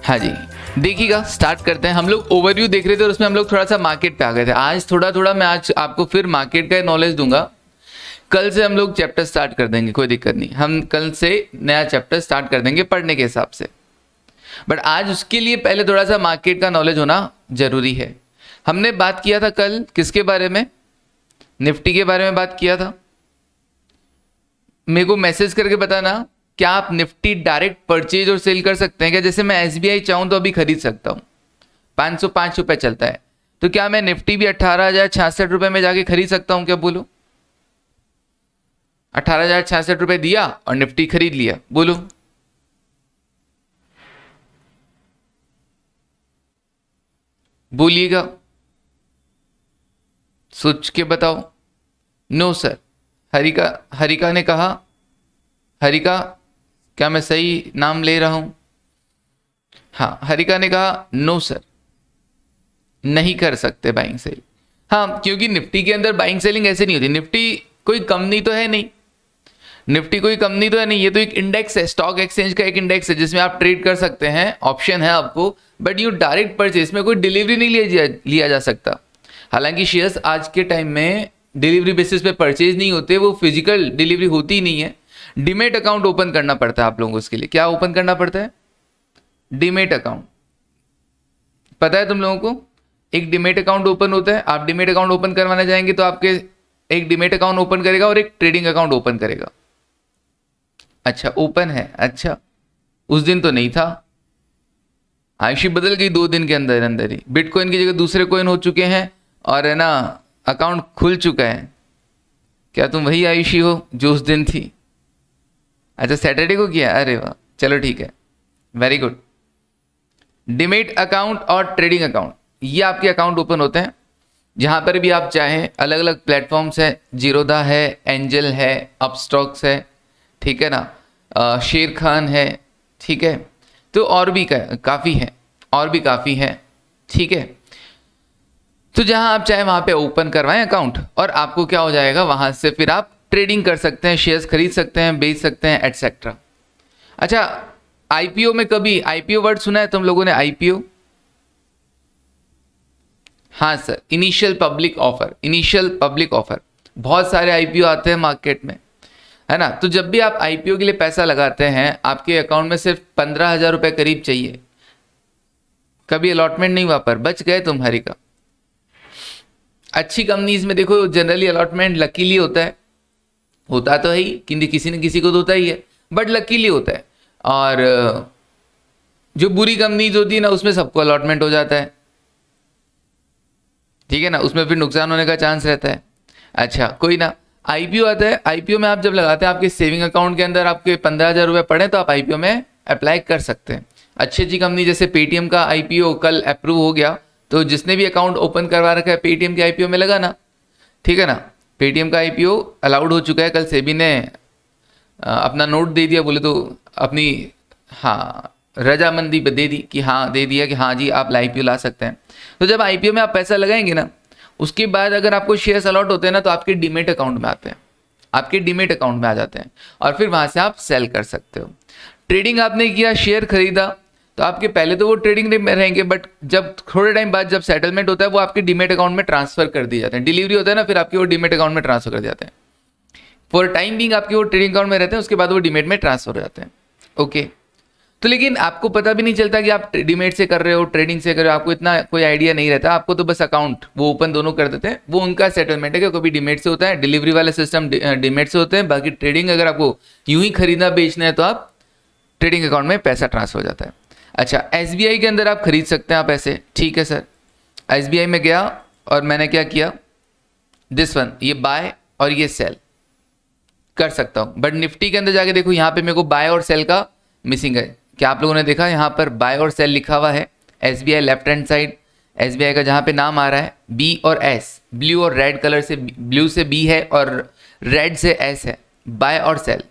हाँ जी, देखिएगा स्टार्ट करते हैं। हम लोग ओवरव्यू देख रहे थे और उसमें हम लोग थोड़ा सा मार्केट पे आ गए थे। आज थोड़ा थोड़ा मैं आज आपको फिर मार्केट का नॉलेज दूंगा। कल से हम लोग चैप्टर स्टार्ट कर देंगे, कोई दिक्कत नहीं, हम कल से नया चैप्टर स्टार्ट कर देंगे पढ़ने के हिसाब से। बट आज उसके लिए पहले थोड़ा सा मार्केट का नॉलेज होना जरूरी है। हमने बात किया था कल किसके बारे में? निफ्टी के बारे में बात किया था। मेरे को मैसेज करके बताना, क्या आप निफ्टी डायरेक्ट परचेज और सेल कर सकते हैं क्या? जैसे मैं एसबीआई चाहूं तो अभी खरीद सकता हूं, 505 रुपए चलता है, तो क्या मैं निफ्टी भी 18,066 रुपए में जाके खरीद सकता हूं क्या? बोलो, 18,066 रुपए दिया और निफ्टी खरीद लिया, बोलो। बोलिएगा, सोच के बताओ। नो सर, हरिका ने कहा। हरिका, क्या मैं सही नाम ले रहा हूं? हाँ, हरिका ने कहा नो सर, नहीं कर सकते बाइंग सेल। हाँ, क्योंकि निफ्टी के अंदर बाइंग सेलिंग ऐसे नहीं होती। निफ्टी कोई कंपनी तो है नहीं, निफ्टी कोई कंपनी तो है नहीं, ये तो एक इंडेक्स है, स्टॉक एक्सचेंज का एक इंडेक्स है जिसमें आप ट्रेड कर सकते हैं, ऑप्शन है आपको। बट यू डायरेक्ट परचेज में कोई डिलीवरी नहीं लिया जा सकता। हालांकि शेयर्स आज के टाइम में डिलीवरी बेसिस पे परचेज नहीं होते, वो फिजिकल डिलीवरी होती ही नहीं है। डीमेट अकाउंट ओपन करना पड़ता है आप लोगों को। इसके लिए क्या ओपन करना पड़ता है? Demat account. पता है तुम लोगों को? एक डीमेट अकाउंट ओपन होता है। आप डीमेट अकाउंट ओपन करवाने जाएंगे तो आपके एक डीमेट अकाउंट ओपन करेगा और एक ट्रेडिंग अकाउंट ओपन करेगा। अच्छा, ओपन है। अच्छा, उस दिन तो नहीं था। आयुषी बदल गई 2 दिन के अंदर अंदर ही। बिटकॉइन की जगह दूसरे कॉइन हो चुके हैं और है ना, अकाउंट खुल चुका है। क्या तुम वही आयुषी हो जो उस दिन थी? अच्छा, सैटरडे को किया? अरे वाह, चलो ठीक है, वेरी गुड। डीमेट अकाउंट और ट्रेडिंग अकाउंट, ये आपके अकाउंट ओपन होते हैं जहां पर भी आप चाहें। अलग अलग प्लेटफॉर्म्स है, जीरोधा है, एंजल है, अपस्टॉक्स है, ठीक है ना, शेर खान है, ठीक है, तो और भी काफ़ी है, और भी काफ़ी है, ठीक है। तो जहां आप चाहे वहां पे ओपन करवाएं अकाउंट और आपको क्या हो जाएगा, वहां से फिर आप ट्रेडिंग कर सकते हैं, शेयर्स खरीद सकते हैं, बेच सकते हैं, एटसेट्रा। अच्छा, आईपीओ में कभी आईपीओ वर्ड सुना है तुम लोगों ने? आईपीओ, हाँ sir, initial public offer. Initial public offer, बहुत सारे आईपीओ आते हैं मार्केट में, है ना। तो जब भी आप आईपीओ के लिए पैसा लगाते हैं, आपके अकाउंट में सिर्फ 15,000 रुपए करीब चाहिए। कभी अलॉटमेंट नहीं हुआ पर बच गए तुम, हरिका। अच्छी कंपनीज में देखो जनरली अलॉटमेंट लकीली होता है, होता तो है ही, किसी न किसी को तो होता ही है, बट लकीली होता है। और जो बुरी कंपनीज होती है ना, उसमें सबको अलॉटमेंट हो जाता है, ठीक है ना, उसमें फिर नुकसान होने का चांस रहता है। अच्छा, कोई ना, आईपीओ आता है। आईपीओ में आप जब लगाते हैं, आपके सेविंग अकाउंट के अंदर आपके 15,000 रुपये पड़े तो आप आईपीओ में अप्लाई कर सकते हैं। अच्छी अच्छी कंपनी जैसे पेटीएम का आईपीओ कल अप्रूव हो गया, तो जिसने भी अकाउंट ओपन करवा रखा है पेटीएम के आईपीओ में लगाना, ठीक है ना। पेटीएम का आईपीओ अलाउड हो चुका है, कल सेबी ने अपना नोट दे दिया, बोले तो अपनी हाँ रजामंदी दे दी कि हाँ, दे दिया कि हाँ जी आप आईपीओ ला सकते हैं। तो जब आईपीओ में आप पैसा लगाएंगे ना, उसके बाद अगर आपको शेयर्स अलॉट होते हैं ना, तो आपके डीमेट अकाउंट में आते हैं, आपके डीमेट अकाउंट में आ जाते हैं और फिर वहां से आप सेल कर सकते हो। ट्रेडिंग आपने किया, शेयर खरीदा, तो आपके पहले तो वो ट्रेडिंग में रहेंगे, बट जब थोड़े टाइम बाद जब सेटलमेंट होता है, वो आपके डीमेट अकाउंट में ट्रांसफर कर दिए जाते हैं। डिलीवरी होता है ना, फिर आपके वो डीमेट अकाउंट में ट्रांसफर कर जाते हैं। फॉर टाइम बिंग आपके वो ट्रेडिंग अकाउंट में रहते हैं, उसके बाद वो डीमेट में ट्रांसफर हो जाते हैं। ओके, तो लेकिन आपको पता भी नहीं चलता कि आप डीमेट से कर रहे हो, ट्रेडिंग से कर रहे हो, आपको इतना कोई आइडिया नहीं रहता। आपको तो बस अकाउंट वो ओपन दोनों कर देते हैं, वो उनका सेटलमेंट है कि कभी डीमेट से होता है, डिलीवरी वाले सिस्टम डीमेट से होते हैं। बाकी ट्रेडिंग अगर आपको यूं ही खरीदना बेचना है तो आप ट्रेडिंग अकाउंट में पैसा ट्रांसफर हो जाता है। अच्छा, एसबीआई के अंदर आप खरीद सकते हैं आप ऐसे, ठीक है सर। एसबीआई में गया और मैंने क्या किया, दिस वन, ये बाय और ये सेल कर सकता हूं। बट निफ्टी के अंदर जाके देखो, यहाँ पे मेरे को बाय और सेल का मिसिंग है। क्या आप लोगों ने देखा यहाँ पर बाय और सेल लिखा हुआ है? SBI left hand side, SBI का जहाँ पे नाम आ रहा है बी और एस, ब्लू और रेड कलर से, ब्लू से बी है और रेड से एस है, बाय और सेल।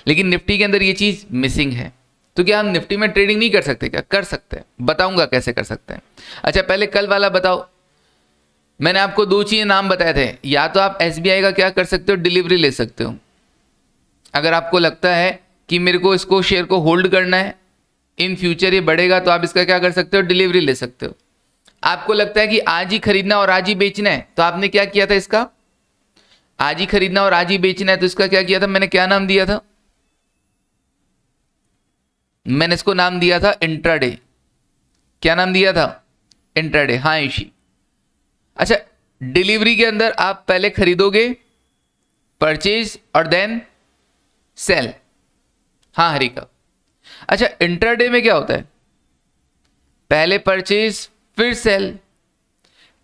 लेकिन निफ्टी के अंदर ये चीज़ मिसिंग है। तो क्या हम निफ्टी में ट्रेडिंग नहीं कर सकते क्या? कर सकते हैं, बताऊंगा कैसे कर सकते हैं। अच्छा, पहले कल वाला बताओ। मैंने आपको 2 चीज़ें नाम बताए थे, या तो आप एसबीआई का क्या कर सकते हो, डिलीवरी ले सकते हो। अगर आपको लगता है कि मेरे को इसको शेयर को होल्ड करना है, इन फ्यूचर ये बढ़ेगा तो आप इसका क्या कर सकते हो, डिलीवरी ले सकते हो। आपको लगता है कि आज ही खरीदना और आज ही बेचना है, तो आपने क्या किया था, इसका आज ही खरीदना और आज ही बेचना है, तो इसका क्या किया था, मैंने क्या नाम दिया था, मैंने इसको नाम दिया था इंट्राडे। क्या नाम दिया था, इंट्राडे। हाँ इशी। अच्छा, डिलीवरी के अंदर आप पहले खरीदोगे, परचेज और देन सेल। हाँ हरिका। अच्छा, इंट्राडे में क्या होता है, पहले परचेज फिर सेल।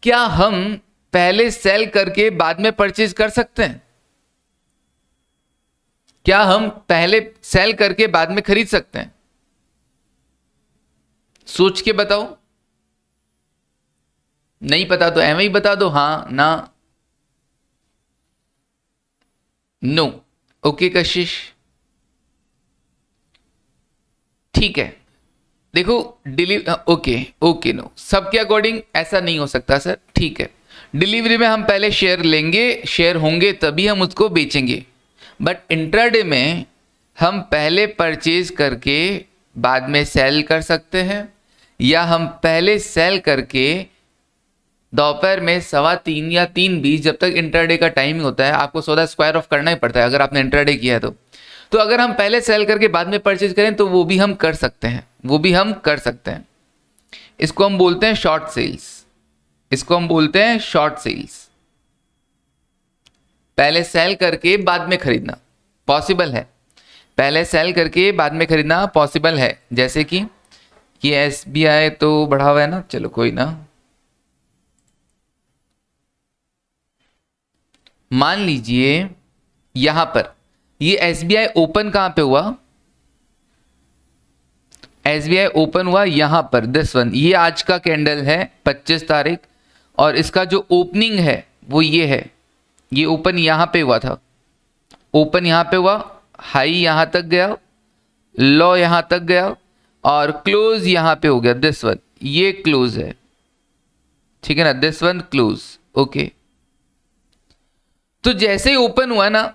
क्या हम पहले सेल करके बाद में परचेज कर सकते हैं, क्या हम पहले सेल करके बाद में खरीद सकते हैं, सोच के बताओ। नहीं पता तो एम ही बता दो, हाँ ना नो। ओके कशिश, ठीक है। देखो ओके ओके नो, सबके अकॉर्डिंग ऐसा नहीं हो सकता सर, ठीक है। डिलीवरी में हम पहले शेयर लेंगे, शेयर होंगे तभी हम उसको बेचेंगे, बट इंट्राडे में हम पहले परचेज करके बाद में सेल कर सकते हैं, या हम पहले सेल करके दोपहर में 3:15 या 3:20, जब तक इंट्राडे का टाइमिंग होता है, आपको सौदा स्क्वायर ऑफ करना ही पड़ता है अगर आपने इंट्राडे किया है तो अगर हम पहले सेल करके बाद में परचेज करें तो वो भी हम कर सकते हैं, वो भी हम कर सकते हैं। इसको हम बोलते हैं शॉर्ट सेल्स, इसको हम बोलते हैं शॉर्ट सेल्स। पहले सेल करके बाद में खरीदना पॉसिबल है, पहले सेल करके बाद में खरीदना पॉसिबल है। जैसे कि ये एसबीआई तो बढ़ा हुआ है ना, चलो कोई ना, मान लीजिए यहां पर ये एसबीआई ओपन कहां पे हुआ, एसबीआई ओपन हुआ यहां पर, दिस वन, ये आज का कैंडल है 25 तारीख, और इसका जो ओपनिंग है वो ये है, ये ओपन यहां पे हुआ था, ओपन यहां पे हुआ, हाई यहां तक गया, लो यहां तक गया, और क्लोज यहां पे हो गया, दिस वन, ये क्लोज है, ठीक है ना, दिस वन क्लोज। ओके, तो जैसे ही ओपन हुआ ना,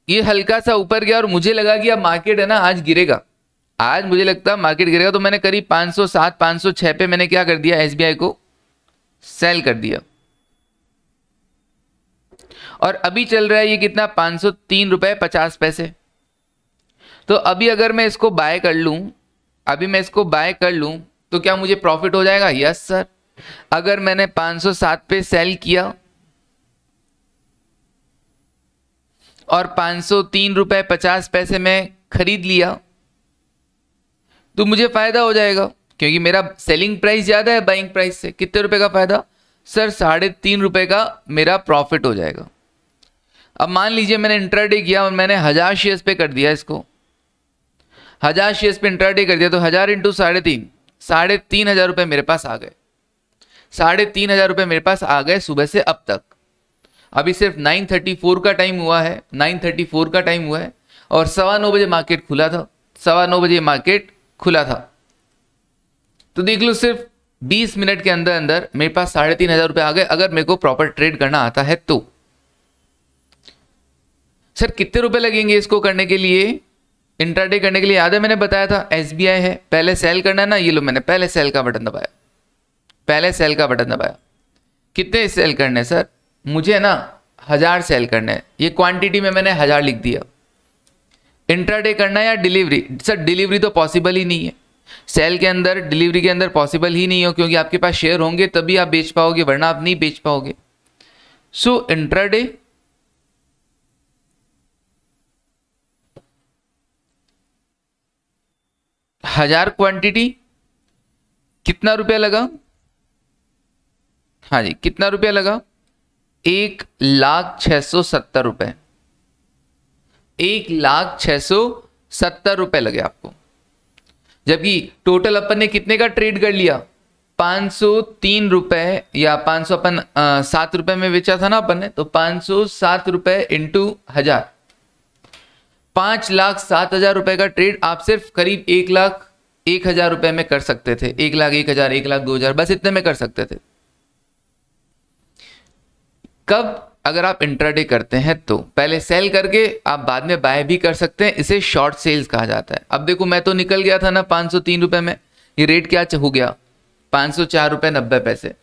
ये हल्का सा ऊपर गया और मुझे लगा कि अब मार्केट है ना आज गिरेगा, आज मुझे लगता है मार्केट गिरेगा, तो मैंने करीब 507 506 पे मैंने क्या कर दिया, एसबीआई को सेल कर दिया, और अभी चल रहा है ये कितना, 503 रुपए 50 पैसे। तो अभी अगर मैं इसको बाय कर लूं, अभी मैं इसको बाय कर लूं तो क्या मुझे प्रॉफिट हो जाएगा, यस सर। अगर मैंने 507 पे सेल किया और 503 रुपए 50 पैसे में खरीद लिया तो मुझे फायदा हो जाएगा, क्योंकि मेरा सेलिंग प्राइस ज्यादा है बाइंग प्राइस से। कितने रुपए का फायदा सर, 3.5 रुपए का मेरा प्रॉफिट हो जाएगा। अब मान लीजिए मैंने इंट्राडे किया और मैंने 1000 शेयर्स पे कर दिया, इसको 1000 शेयर्स पे इंट्राडे कर दिया, तो 1000 इंटू 3.5, 3,500 रुपए मेरे पास आ गए, 3,500 रुपए मेरे पास आ गए सुबह से अब तक। अभी सिर्फ 9:34 का टाइम हुआ है, 9:34 का टाइम हुआ है, और 9:15 बजे मार्केट खुला था, 9:15 बजे मार्केट खुला था। तो देख लो सिर्फ 20 मिनट के अंदर अंदर मेरे पास 3,500 रुपए आ गए, अगर मेरे को प्रॉपर ट्रेड करना आता है तो। सर कितने रुपए लगेंगे इसको करने के लिए, इंट्राडे करने के लिए, याद है मैंने बताया था एसबीआई है, पहले सेल करना है ना, ये लो मैंने पहले सेल का बटन दबाया, पहले सेल का बटन दबाया। कितने सेल करने सर, मुझे ना 1000 सेल करने हैं, ये क्वांटिटी में मैंने 1000 लिख दिया। इंट्राडे करना है या डिलीवरी, सर डिलीवरी तो पॉसिबल ही नहीं है, सेल के अंदर डिलीवरी के अंदर पॉसिबल ही नहीं हो, क्योंकि आपके पास शेयर होंगे तभी आप बेच पाओगे, वरना आप नहीं बेच पाओगे। सो इंट्राडे हजार क्वांटिटी, कितना रुपया लगा, हाँ जी कितना रुपया लगा, 1,06,70 रुपए, 1,06,70 रुपए लगे आपको। जबकि टोटल अपन ने कितने का ट्रेड कर लिया, 503 रुपए, या 507 रुपए में बेचा था ना अपन ने, तो 507 रुपए इंटू 1000, 5,07,000 रुपए का ट्रेड आप सिर्फ करीब 1,01,000 रुपए में कर सकते थे, 1,01,000, 1,02,000, बस इतने में कर सकते थे। कब, अगर आप इंट्राडे करते हैं तो पहले सेल करके आप बाद में बाय भी कर सकते हैं, इसे शॉर्ट सेल्स कहा जाता है। अब देखो मैं तो निकल गया था ना 503 रुपए में, ये रेट क्या हो गया 504 रुपए 90 पैसे।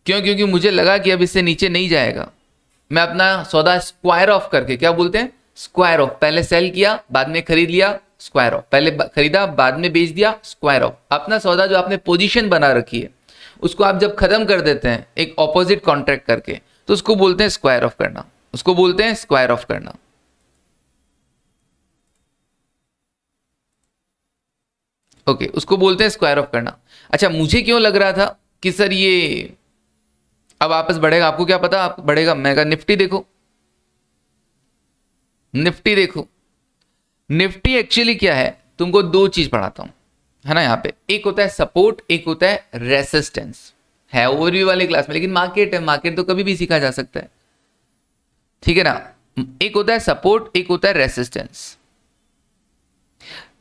क्यों? क्योंकि मुझे लगा कि अब इससे नीचे नहीं जाएगा। मैं अपना सौदा स्क्वायर ऑफ करके, क्या बोलते हैं स्क्वायर ऑफ, पहले सेल किया बाद में खरीद लिया, स्क्वायर ऑफ, पहले खरीदा बाद में बेच दिया, स्क्वायर ऑफ। अपना सौदा जो आपने पोजीशन बना रखी है उसको आप जब खत्म कर देते हैं एक ऑपोजिट कॉन्ट्रैक्ट करके, तो उसको बोलते हैं स्क्वायर ऑफ करना, उसको बोलते हैं स्क्वायर ऑफ करना। ओके, उसको बोलते हैं स्क्वायर ऑफ करना। अच्छा, मुझे क्यों लग रहा था कि सर ये अब वापस बढ़ेगा, आपको क्या पता आप बढ़ेगा। मैं कहा निफ्टी देखो, निफ्टी देखो, निफ्टी एक्चुअली क्या है, तुमको दो चीज पढ़ाता हूं, है ना। यहां पे एक होता है सपोर्ट, एक होता है रेसिस्टेंस, है ओवरव्यू वाले क्लास में, लेकिन मार्केट है, मार्केट तो कभी भी सीखा जा सकता है, ठीक है ना। एक होता है सपोर्ट, एक होता है रेसिस्टेंस।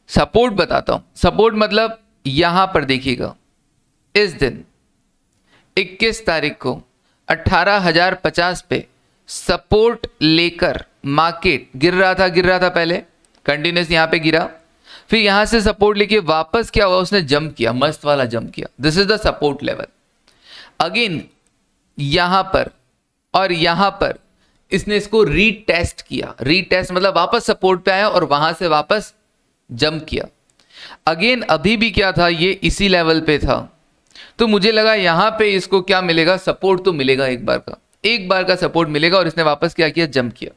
सपोर्ट बताता हूं, सपोर्ट मतलब यहां पर देखिएगा, इस दिन 21 तारीख को 18,050 पे सपोर्ट लेकर मार्केट गिर रहा था पहले कंटिन्यूस, यहां पे गिरा, फिर यहां से सपोर्ट लेके वापस क्या हुआ, उसने जंप किया, मस्त वाला जंप किया। This is the support level. Again यहां पर और यहां पर इसने इसको रीटेस्ट किया, रीटेस्ट मतलब वापस सपोर्ट पे आया और वहां से वापस जंप किया। अगेन अभी भी क्या था, ये इसी लेवल पे था, तो मुझे लगा यहां पे इसको क्या मिलेगा, सपोर्ट तो मिलेगा, एक बार का सपोर्ट मिलेगा, और इसने वापस क्या किया, जंप किया।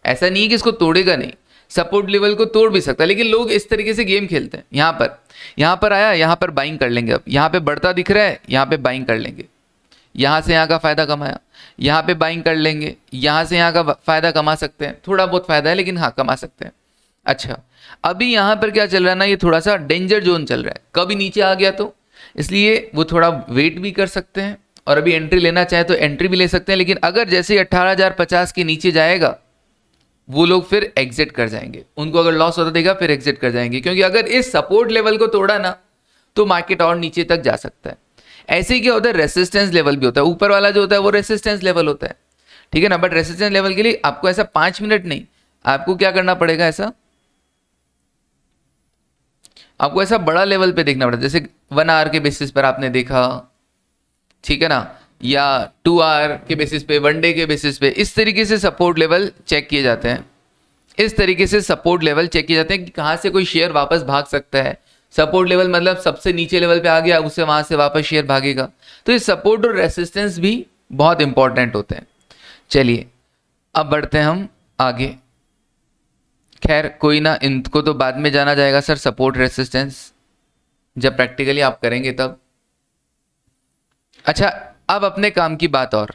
ऐसा नहीं है कि इसको तोड़ेगा नहीं, सपोर्ट लेवल को तोड़ भी सकता है, लेकिन लोग इस तरीके से गेम खेलते हैं। यहां पर आया, यहां पर बाइंग कर लेंगे, अब यहां पे बढ़ता दिख रहा है, यहां पे बाइंग कर लेंगे, यहां से यहां का फायदा कमाया, यहां पे बाइंग कर लेंगे, यहां से यहां का फायदा कमा सकते हैं, थोड़ा बहुत फायदा है लेकिन हाँ कमा सकते हैं। अच्छा, अभी यहां पर क्या चल रहा है ना, ये थोड़ा सा डेंजर जोन चल रहा है, कभी नीचे आ गया तो, इसलिए वो थोड़ा वेट भी कर सकते हैं, और अभी एंट्री लेना चाहे तो एंट्री भी ले सकते हैं, लेकिन अगर जैसे 18,050 के नीचे जाएगा वो लोग फिर एग्जिट कर जाएंगे, उनको अगर लॉस होता देगा फिर एग्जिट कर जाएंगे, क्योंकि अगर इस सपोर्ट लेवल को तोड़ा ना तो मार्केट और नीचे तक जा सकता है। ऐसे ही क्या होता है, रेसिस्टेंस लेवल भी होता है, ऊपर वाला जो होता है वो रेसिस्टेंस लेवल होता है, ठीक है ना। बट रेसिस्टेंस लेवल के लिए आपको ऐसा 5 मिनट नहीं, आपको क्या करना पड़ेगा, ऐसा आपको ऐसा बड़ा लेवल पे देखना पड़ता है, जैसे 1 आवर के बेसिस पर आपने देखा, ठीक है ना, या 2 आवर के बेसिस पे, 1 डे के बेसिस पे, इस तरीके से सपोर्ट लेवल चेक किए जाते हैं, इस तरीके से सपोर्ट लेवल चेक किए जाते हैं कि कहाँ से कोई शेयर वापस भाग सकता है। सपोर्ट लेवल मतलब सबसे नीचे लेवल पे आ गया, उससे वहां से वापस शेयर भागेगा, तो ये सपोर्ट और रेसिस्टेंस भी बहुत इंपॉर्टेंट होते हैं। चलिए अब बढ़ते हैं हम आगे, खैर कोई ना, इनको तो बाद में जाना जाएगा सर, सपोर्ट रेसिस्टेंस जब प्रैक्टिकली आप करेंगे तब। अच्छा, अब अपने काम की बात और,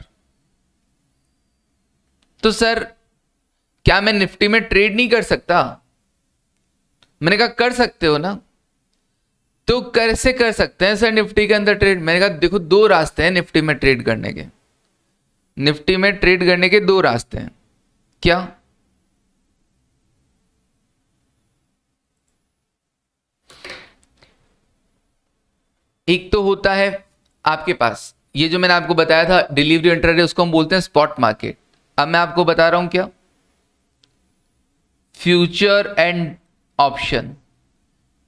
तो सर क्या मैं निफ्टी में ट्रेड नहीं कर सकता? मैंने कहा कर सकते हो ना, तो कैसे कर सकते हैं सर निफ्टी के अंदर ट्रेड? मैंने कहा देखो 2 रास्ते हैं निफ्टी में ट्रेड करने के, निफ्टी में ट्रेड करने के 2 रास्ते हैं। क्या? एक तो होता है आपके पास ये जो मैंने आपको बताया था डिलीवरी इंट्राडे, उसको हम बोलते हैं स्पॉट मार्केट। अब मैं आपको बता रहा हूं क्या, future and option,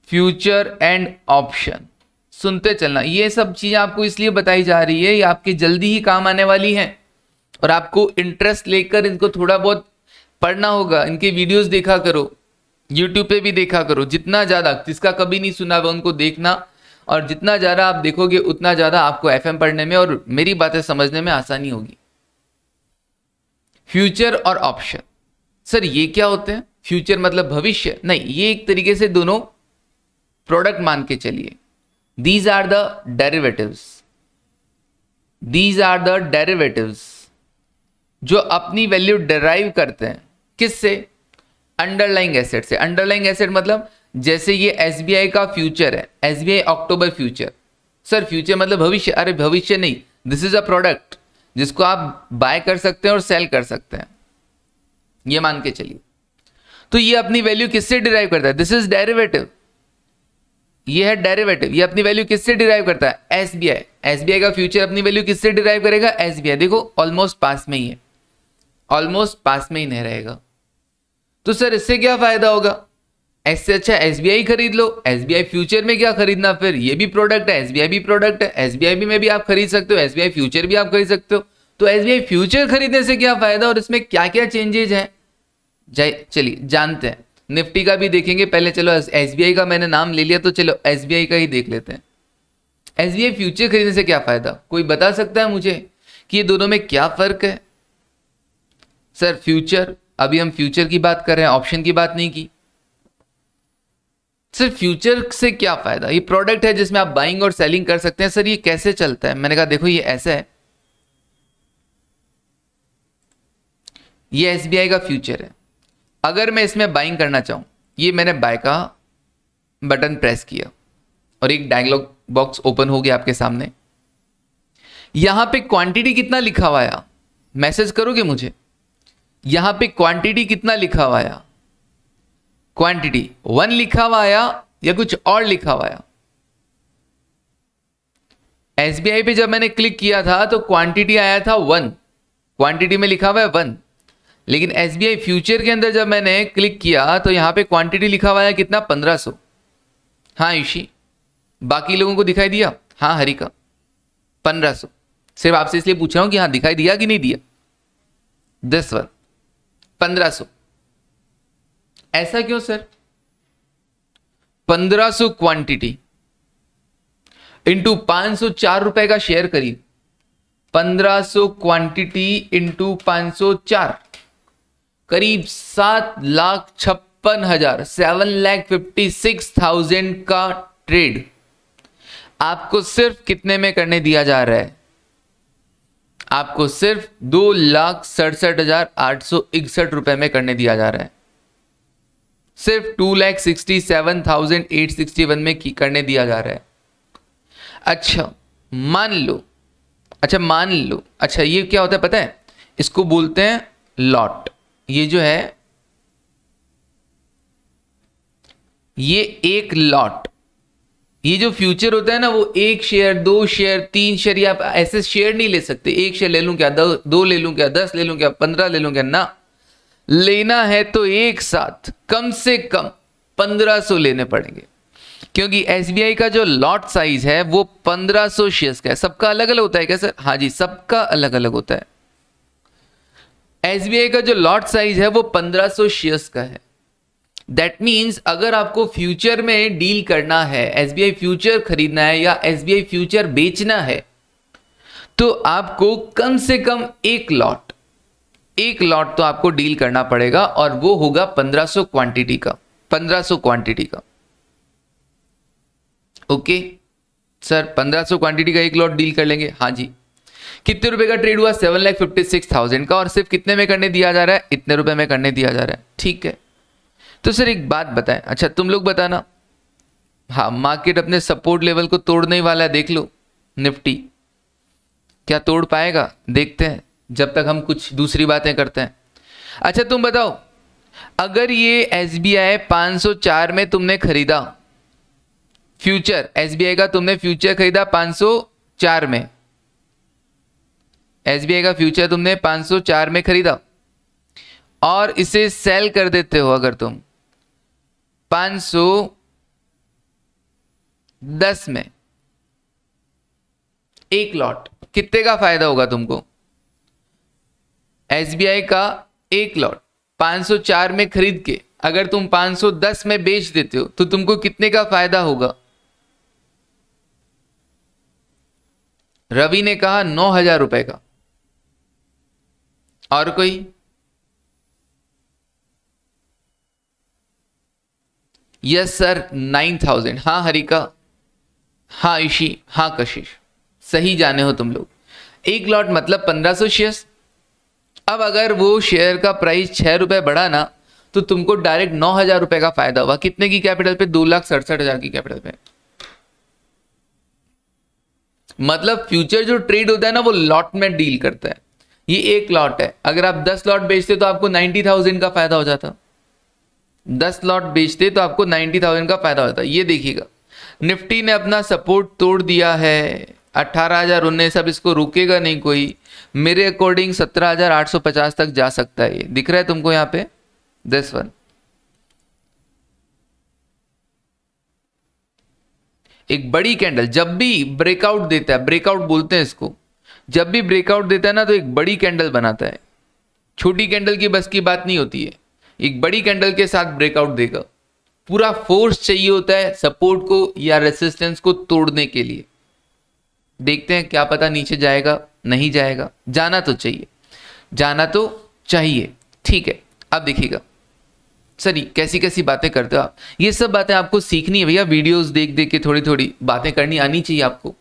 future and option, सुनते चलना। ये सब चीजें आपको इसलिए बताई जा रही है, ये आपके जल्दी ही काम आने वाली हैं, और आपको इंटरेस्ट लेकर इनको थोड़ा बहुत पढ़ना होगा, इनके वीडियोस देखा करो, यूट्यूब पे भी देखा करो, जितना ज़्यादा, जिसका कभी नहीं सुना हुआ उनको देखना, और जितना ज़्यादा आप देखोगे उतना ज़्यादा आपको एफएम पढ़ने में और मेरी बातें समझने में आसानी होगी। फ्यूचर और ऑप्शन, सर ये क्या होते हैं? फ्यूचर मतलब भविष्य नहीं, ये एक तरीके से दोनों प्रोडक्ट मान के चलिए। These are the derivatives, these are the derivatives जो अपनी वैल्यू डिराइव करते हैं किससे? अंडरलाइंग एसेट से। अंडरलाइंग एसेट मतलब जैसे ये एसबीआई का फ्यूचर है, SBI October future, sir future मतलब भविष्य, अरे भविष्य नहीं, दिस इज अ प्रोडक्ट जिसको आप बाय कर सकते हैं और सेल कर सकते हैं, ये मान के चलिए। तो ये अपनी वैल्यू किससे डिराइव करता है? दिस इज डेरिवेटिव, ये है डेरिवेटिव, ये अपनी वैल्यू किससे डिराइव करता है? एसबीआई। एसबीआई का फ्यूचर अपनी वैल्यू किससे डिराइव करेगा? एसबीआई। देखो ऑलमोस्ट पास में ही है, ऑलमोस्ट पास में ही नहीं रहेगा। तो सर इससे क्या फायदा होगा? इससे अच्छा एसबीआई खरीद लो। एसबीआई फ्यूचर में क्या खरीदना, फिर ये भी प्रोडक्ट है, एसबीआई भी प्रोडक्ट है, एसबीआई भी में भी आप खरीद सकते हो, एसबीआई फ्यूचर भी आप खरीद सकते हो। तो एसबीआई फ्यूचर खरीदने से क्या फायदा और इसमें क्या क्या चेंजेज हैं, चलिए जानते हैं। निफ्टी का भी देखेंगे, पहले चलो एसबीआई का मैंने नाम ले लिया तो चलो एसबीआई का ही देख लेते हैं। एसबीआई फ्यूचर खरीदने से क्या फायदा, कोई बता सकता है मुझे कि ये दोनों में क्या फर्क है? सर फ्यूचर, अभी हम फ्यूचर की बात कर रहे हैं, ऑप्शन की बात नहीं की। सर फ्यूचर से क्या फायदा, ये प्रोडक्ट है जिसमें आप बाइंग और सेलिंग कर सकते हैं। सर ये कैसे चलता है? मैंने कहा देखो ये ऐसा है, ये एसबीआई का फ्यूचर है। अगर मैं इसमें बाइंग करना चाहूं, ये मैंने बाय का बटन प्रेस किया और एक डायलॉग बॉक्स ओपन हो गया आपके सामने। यहां पे क्वांटिटी कितना लिखा हुआ आया, मैसेज करोगे मुझे? यहां पे क्वांटिटी कितना लिखा हुआ आया? क्वांटिटी 1 लिखा हुआ आया या कुछ और लिखा हुआ आया? एसबीआई पे जब मैंने क्लिक किया था तो क्वांटिटी आया था 1, क्वांटिटी में लिखा हुआ है 1। लेकिन एसबीआई फ्यूचर के अंदर जब मैंने क्लिक किया तो यहां पे क्वांटिटी लिखा हुआ है कितना, 1500। हाँ ईशी, बाकी लोगों को दिखाई दिया? हाँ हरिका, 1500। सिर्फ आपसे इसलिए पूछ रहा हूं कि हाँ दिखाई दिया कि नहीं दिया? This one 1500। ऐसा क्यों सर? 1500 क्वांटिटी इंटू 504 रुपए का शेयर करीब, 1500 क्वांटिटी इंटू 504 करीब 7,56,000 7,56,000 का ट्रेड आपको सिर्फ कितने में करने दिया जा रहा है? आपको सिर्फ 2,67,861 रुपए में करने दिया जा रहा है। सिर्फ 2,67,861 में करने दिया जा रहा है। अच्छा मान लो, अच्छा ये क्या होता है पता है? इसको बोलते हैं लॉट। ये जो है ये एक लॉट, ये जो फ्यूचर होता है ना, वो 1 शेयर 2 शेयर 3 शेयर, या आप ऐसे शेयर नहीं ले सकते। 1 शेयर ले लूं क्या, 2 ले लूं क्या, 10 ले लूं क्या, 15 ले लूं क्या, ना। लेना है तो एक साथ कम से कम 1500 लेने पड़ेंगे, क्योंकि एसबीआई का जो लॉट साइज है वो 1500 शेयर्स का है। सबका अलग अलग होता है क्या सर? हाँ जी, सबका अलग अलग होता है। एसबीआई का जो लॉट साइज है वो 1500 शेयर्स का है। दैट मीन्स अगर आपको फ्यूचर में डील करना है, एसबीआई फ्यूचर खरीदना है या एसबीआई फ्यूचर बेचना है, तो आपको कम से कम एक लॉट तो आपको डील करना पड़ेगा, और वो होगा 1500 क्वांटिटी का। 1500 क्वांटिटी का, ओके सर 1500 क्वांटिटी का एक लॉट डील कर लेंगे। हाँ जी। कितने रुपए का ट्रेड हुआ? 7,56,000 का, और सिर्फ कितने में करने दिया जा रहा है? इतने रुपए में करने दिया जा रहा है। ठीक है, तो सर एक बात बताएं, अच्छा तुम लोग बताना, हाँ मार्केट अपने सपोर्ट लेवल को तोड़ने वाला है, देख लो निफ्टी क्या तोड़ पाएगा, देखते हैं जब तक हम कुछ दूसरी बातें करते हैं। अच्छा तुम बताओ, अगर ये एसबीआई 504 में तुमने खरीदा फ्यूचर, एसबीआई का तुमने फ्यूचर खरीदा 504 में, एसबीआई का फ्यूचर तुमने 504 में खरीदा और इसे सेल कर देते हो अगर तुम 510 में, एक लॉट, कितने का फायदा होगा तुमको? एसबीआई का एक लॉट 504 में खरीद के अगर तुम 510 में बेच देते हो तो तुमको कितने का फायदा होगा? रवि ने कहा 9,000 रुपए का। और कोई? Yes sir 9,000। हाँ हरिका, हाँ ईशी, हाँ कशिश, सही जाने हो तुम लोग। एक लॉट मतलब 1500 शेयर्स। अब अगर वो शेयर का प्राइस 6 रुपए बढ़ा ना तो तुमको डायरेक्ट 9,000 रुपए का फायदा हुआ। कितने की कैपिटल पे? 2,67,000 की कैपिटल पे। मतलब फ्यूचर जो ट्रेड होता है ना वो लॉट में डील करता है। ये एक लॉट है, अगर आप 10 लॉट बेचते तो आपको 90,000 का फायदा हो जाता। 10 लॉट बेचते तो आपको 90,000 का फायदा होता। ये देखिएगा निफ्टी ने अपना सपोर्ट तोड़ दिया है, 18,000 19 अब इसको रुकेगा नहीं कोई। मेरे अकॉर्डिंग 17,850 तक जा सकता है। ये दिख रहा है तुमको यहाँ पे, दिस वन। एक बड़ी कैंडल जब भी ब्रेकआउट देता है, ब्रेकआउट बोलते हैं इसको, जब भी ब्रेकआउट देता है ना तो एक बड़ी कैंडल बनाता है। छोटी कैंडल की बस की बात नहीं होती है, एक बड़ी कैंडल के साथ ब्रेकआउट देगा। पूरा फोर्स चाहिए होता है सपोर्ट को या रेसिस्टेंस को तोड़ने के लिए। देखते हैं, क्या पता नीचे जाएगा नहीं जाएगा, जाना तो चाहिए, जाना तो चाहिए। ठीक है, अब देखिएगा सर कैसी कैसी बातें करते हो आप। ये सब बातें आपको सीखनी है भैया, वीडियोस देख देख के थोड़ी थोड़ी बातें करनी आनी चाहिए, आपको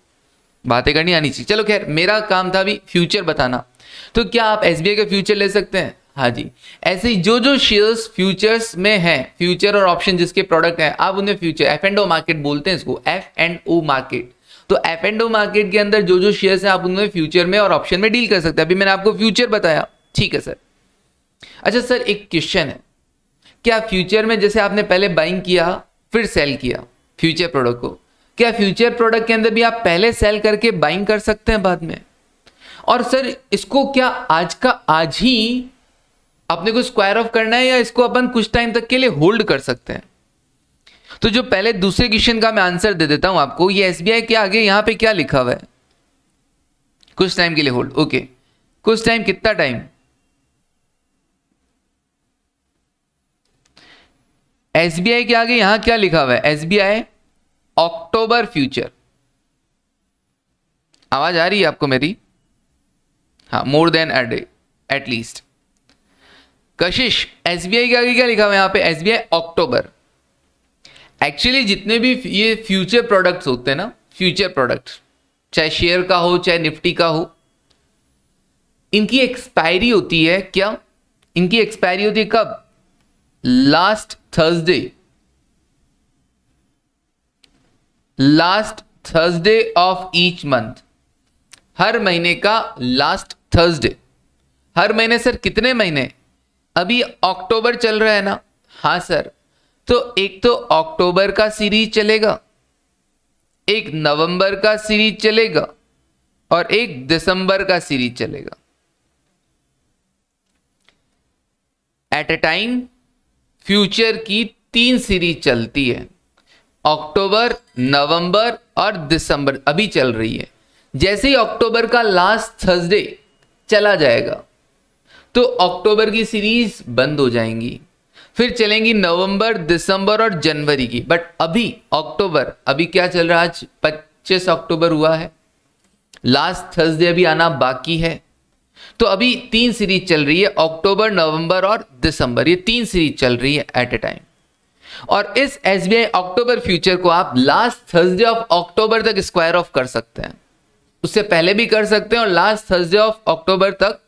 बातें करनी आनी चाहिए। चलो खैर, मेरा काम था अभी फ्यूचर बताना। तो क्या आप एसबीआई का फ्यूचर ले सकते हैं? हाँ जी। ऐसे ही जो जो शेयर्स फ्यूचर्स में हैं, फ्यूचर और ऑप्शन जिसके प्रोडक्ट हैं, आप उन्हें future F and O market बोलते हैं इसको, एफ एंड ओ मार्केट। तो एफ एंड ओ मार्केट के अंदर जो जो शेयर्स हैं आप उनमें फ्यूचर में और ऑप्शन में डील कर सकते हैं। अभी मैंने आपको फ्यूचर बताया, ठीक है सर। अच्छा सर, एक क्वेश्चन है, क्या फ्यूचर में जैसे आपने पहले बाइंग किया फिर सेल किया फ्यूचर प्रोडक्ट को, क्या फ्यूचर प्रोडक्ट के अंदर भी आप पहले सेल करके बाइंग कर सकते हैं बाद में? और सर इसको क्या आज का आज ही अपने को स्क्वायर ऑफ करना है या इसको अपन कुछ टाइम तक के लिए होल्ड कर सकते हैं? तो जो पहले दूसरे क्वेश्चन का मैं आंसर दे देता हूं आपको। ये एसबीआई के आगे यहां पे क्या लिखा हुआ है? कुछ टाइम के लिए होल्ड। ओके, कुछ टाइम कितना टाइम? एसबीआई के आगे यहां क्या लिखा हुआ है? SBI October future. आवाज आ रही है आपको मेरी? हाँ, more than a day at least. Kashish, SBI के आगे क्या लिखा हुआ है यहां पे? एसबीआई अक्टूबर। एक्चुअली जितने भी ये फ्यूचर प्रोडक्ट्स होते हैं ना, फ्यूचर प्रोडक्ट्स, चाहे शेयर का हो चाहे निफ्टी का हो, इनकी एक्सपायरी होती है क्या? इनकी एक्सपायरी होती है कब? Last Thursday, last Thursday of each month. हर महीने का लास्ट थर्सडे। हर महीने सर कितने महीने? अभी अक्टूबर चल रहा है ना? हाँ सर। तो एक तो अक्टूबर का सीरीज चलेगा, एक नवंबर का सीरीज चलेगा और एक दिसंबर का सीरीज चलेगा। एट ए टाइम फ्यूचर की 3 सीरीज चलती है, अक्टूबर, नवंबर और दिसंबर अभी चल रही है। जैसे ही अक्टूबर का लास्ट थर्सडे चला जाएगा तो अक्टूबर की सीरीज बंद हो जाएंगी, फिर चलेंगी नवंबर, दिसंबर और जनवरी की। बट अभी अक्टूबर, अभी क्या चल रहा है? आज 25 अक्टूबर हुआ है, लास्ट थर्सडे अभी आना बाकी है। तो अभी 3 सीरीज चल रही है, अक्टूबर, नवंबर और दिसंबर, ये 3 सीरीज चल रही है एट ए टाइम। और इस एसबीआई अक्टूबर फ्यूचर को आप लास्ट थर्सडे ऑफ अक्टूबर तक स्क्वायर ऑफ कर सकते हैं, उससे पहले भी कर सकते हैं और लास्ट थर्सडे ऑफ अक्टूबर तक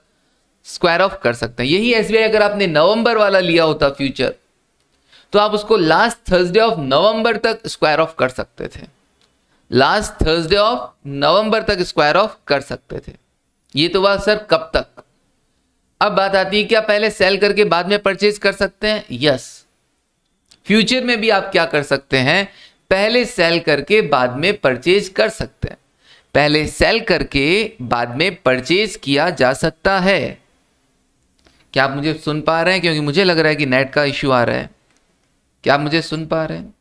स्क्वायर ऑफ कर सकते हैं। यही एसबीआई अगर आपने नवंबर वाला लिया होता फ्यूचर, तो आप उसको लास्ट थर्सडे ऑफ नवंबर तक स्क्वायर ऑफ कर सकते थे, लास्ट थर्सडे ऑफ नवंबर तक स्क्वायर ऑफ कर सकते थे। ये तो बात सर कब तक। अब बात आती है क्या पहले सेल करके बाद में परचेज कर सकते हैं? यस, फ्यूचर में भी आप क्या कर सकते हैं? पहले सेल करके बाद में परचेज कर सकते हैं। पहले सेल करके बाद में परचेज किया जा सकता है। क्या आप मुझे सुन पा रहे हैं? क्योंकि मुझे लग रहा है कि नेट का इश्यू आ रहा है। क्या आप मुझे सुन पा रहे हैं?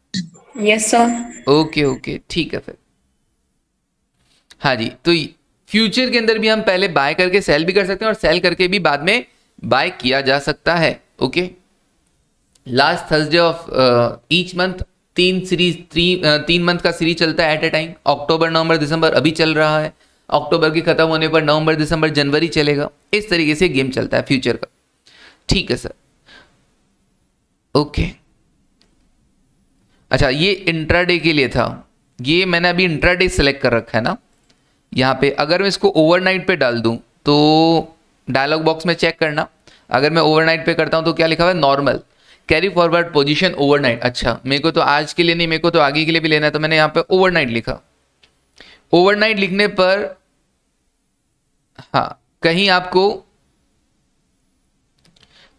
Yes sir. ओके ओके, ठीक है फिर। हाँ जी, तो फ्यूचर के अंदर भी हम पहले बाय करके सेल भी कर सकते हैं और सेल करके भी बाद में बाय किया जा सकता है। Okay, last Thursday of each month 3 month का सीरीज चलता है एट ए टाइम। अक्टूबर, नवंबर, दिसंबर अभी चल रहा है। अक्टूबर के खत्म होने पर नवंबर, दिसंबर, जनवरी चलेगा। इस तरीके से गेम चलता है फ्यूचर का। ठीक है सर, ओके। अच्छा, ये इंट्राडे के लिए था, ये मैंने अभी इंट्राडे सेलेक्ट कर रखा है ना यहाँ पे। अगर मैं इसको ओवरनाइट पे डाल दूं तो डायलॉग बॉक्स में चेक करना, अगर मैं ओवरनाइट पे करता हूं तो क्या लिखा हुआ है? Normal carry forward position overnight. अच्छा, मेरे को तो आज के लिए नहीं, मेरे को तो आगे के लिए भी लेना है, तो मैंने यहाँ पे ओवरनाइट लिखा। ओवरनाइट लिखने पर हाँ, कहीं आपको